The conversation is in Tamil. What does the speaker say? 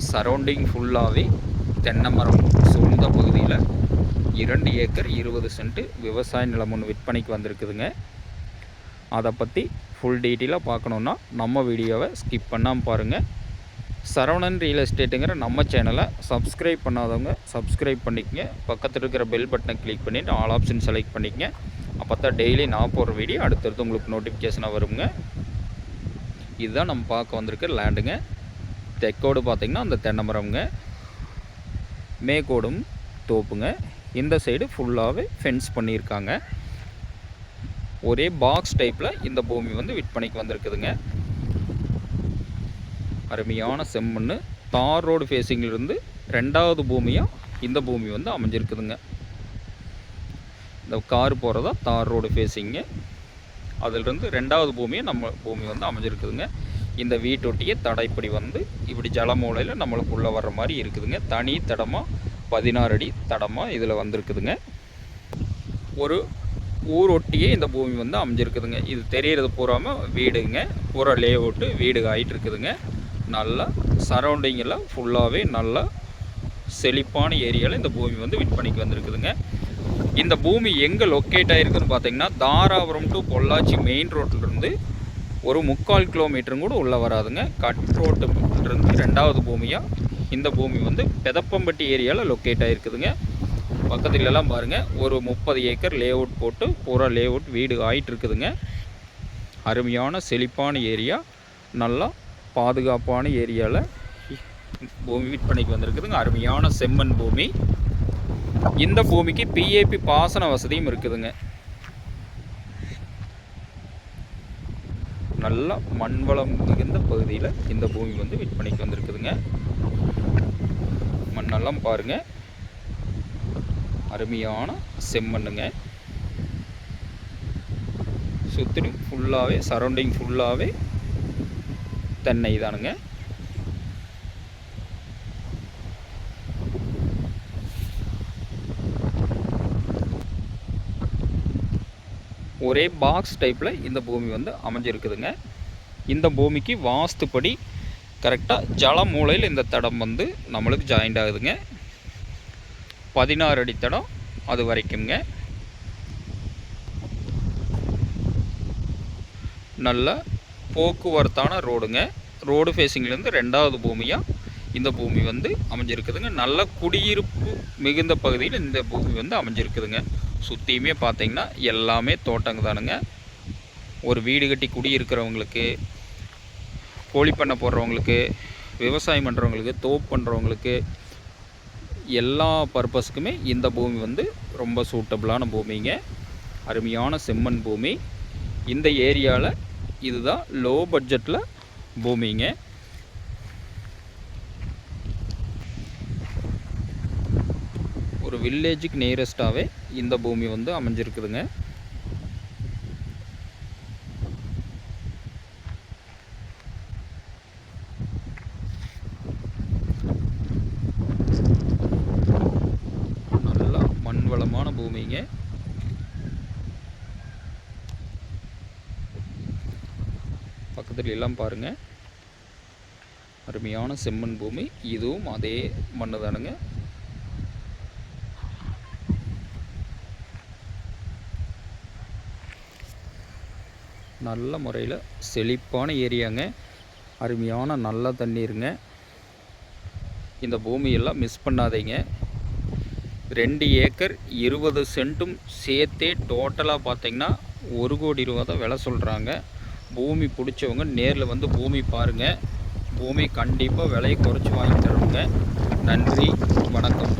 சரௌண்டிங் ஃபுல்லாகவே தென்னை மரம் சூழ்ந்த பகுதியில் 2 ஏக்கர் 20 சென்ட் விவசாய நிலம் ஒன்று விற்பனைக்கு வந்திருக்குதுங்க. அதை பற்றி ஃபுல் டீட்டெயிலாக பார்க்கணுன்னா நம்ம வீடியோவை ஸ்கிப் பண்ணாமல் பாருங்கள். சரவணன் ரியல் எஸ்டேட்டுங்கிற நம்ம சேனலை சப்ஸ்கிரைப் பண்ணாதவங்க சப்ஸ்கிரைப் பண்ணிக்கங்க. பக்கத்தில் இருக்கிற பெல் பட்டனை கிளிக் பண்ணிவிட்டு ஆல் ஆப்ஷன் செலக்ட் பண்ணிக்கங்க. அப்போ தான் டெய்லி நான் போடுற வீடியோ அடுத்தடுத்து உங்களுக்கு நோட்டிஃபிகேஷனாக வருங்க. இதுதான் நம்ம பார்க்க வந்திருக்க லேண்டுங்க. தெற்கோடு பார்த்திங்கன்னா அந்த தென்னை மரம்ங்க, மேற்கோடும் தோப்புங்க. இந்த சைடு ஃபுல்லாகவே ஃபென்ஸ் பண்ணியிருக்காங்க. ஒரே பாக்ஸ் டைப்பில் இந்த பூமி வந்து விற்பனைக்கு வந்திருக்குதுங்க. அருமையான செம்மண், தார் ரோடு ஃபேஸிங்கிலிருந்து 2வது பூமியாக இந்த பூமி வந்து அமைஞ்சிருக்குதுங்க. இந்த கார் போகிறதா தார் ரோடு ஃபேஸிங்கு, அதிலிருந்து 2வது பூமியாக நம்ம பூமி வந்து அமைஞ்சிருக்குதுங்க. இந்த வீட்டொட்டியே தடைப்படி வந்து இப்படி ஜலமூலையில் நம்மளுக்கு உள்ளே வர்ற மாதிரி இருக்குதுங்க. தனி தடமாக 16 அடி தடமாக இதில் வந்திருக்குதுங்க. ஒரு ஊரொட்டியே இந்த பூமி வந்து அமைஞ்சிருக்குதுங்க. இது தெரிகிறது பூராமல் வீடுங்க, பூரா லே அவுட்டு வீடு ஆகிட்டு இருக்குதுங்க. நல்லா சரௌண்டிங்கில் ஃபுல்லாகவே நல்லா செழிப்பான ஏரியாவில் இந்த பூமி வந்து விற்பனைக்கு வந்திருக்குதுங்க. இந்த பூமி எங்கே லொக்கேட் ஆகிருக்குதுன்னு பார்த்தீங்கன்னா, தாராபுரம் டு பொள்ளாச்சி மெயின் ரோட்டிலிருந்து ஒரு 3/4 கிலோமீட்டரும் கூட உள்ளே வராதுங்க. கட் ரோட்டுலேருந்து 2வது பூமியாக இந்த பூமி வந்து பெதப்பம்பட்டி ஏரியாவில் லொக்கேட் ஆகிருக்குதுங்க. பக்கத்துலலாம் பாருங்கள், ஒரு 30 ஏக்கர் லே அவுட் போட்டு பூரா லே அவுட் வீடு ஆகிட்டு இருக்குதுங்க. அருமையான செழிப்பான ஏரியா, நல்லா பாதுகாப்பான ஏரியாவில் பூமி விற்பனைக்கு வந்திருக்குதுங்க. அருமையான செம்மண் பூமி. இந்த பூமிக்கு பிஏபி பாசன வசதியும் இருக்குதுங்க. நல்லா மண்வளம் மிகுந்த பகுதியில் இந்த பூமி வந்து விற்பனைக்கு வந்திருக்குதுங்க. மண்ணெல்லாம் பாருங்கள், அருமையான செம்மண்ணுங்க. சுற்றிலும் ஃபுல்லாகவே சரௌண்டிங் ஃபுல்லாகவே தென்னை தானுங்க. ஒரே பாக்ஸ் டைப்பில் இந்த பூமி வந்து அமைஞ்சிருக்குதுங்க. இந்த பூமிக்கு வாஸ்துப்படி கரெக்டாக ஜல மூலையில் இந்த தடம் வந்து நம்மளுக்கு ஜாயிண்ட் ஆகுதுங்க. 16 அடி தடம் அது வரைக்குங்க. நல்ல போக்குவரத்தான ரோடுங்க. ரோடு ஃபேஸிங்லேருந்து 2வது பூமியாக இந்த பூமி வந்து அமைஞ்சிருக்குதுங்க. நல்ல குடியிருப்பு மிகுந்த பகுதியில் இந்த பூமி வந்து அமைஞ்சிருக்குதுங்க. சுற்றியுமே பார்த்திங்கன்னா எல்லாமே தோட்டங்க தானுங்க. ஒரு வீடு கட்டி குடியிருக்கிறவங்களுக்கு, கோழி பண்ணை போடுறவங்களுக்கு, விவசாயம் பண்ணுறவங்களுக்கு, தோப்பு பண்ணுறவங்களுக்கு, எல்லா பர்பஸ்க்குமே இந்த பூமி வந்து ரொம்ப சூட்டபிளான பூமிங்க. அருமையான செம்மண் பூமி. இந்த ஏரியாவில் இதுதான் லோ பட்ஜெட்டில் பூமிங்க. ஒரு வில்லேஜுக்கு நியரஸ்டாகவே இந்த பூமி வந்து அமைஞ்சிருக்குதுங்க. நல்லா மண் வளமான பூமிங்க. பக்கத்துல எல்லாம் பாருங்கள், அருமையான செம்மண் பூமி. இதுவும் அதே மண்ணு தானுங்க. நல்ல முறையில் செழிப்பான ஏரியாங்க. அருமையான நல்ல தண்ணீருங்க. இந்த பூமியெல்லாம் மிஸ் பண்ணாதீங்க. 2 ஏக்கர் 20 சென்ட்டும் சேர்த்தே டோட்டலாக பார்த்திங்கன்னா 1 கோடி ரூபா தான் விலை சொல்கிறாங்க. பூமி பிடிச்சவங்க நேரில் வந்து பூமி பாருங்கள். பூமி கண்டிப்பாக விலையை குறைச்சி வாங்கி தருவாங்க. நன்றி, வணக்கம்.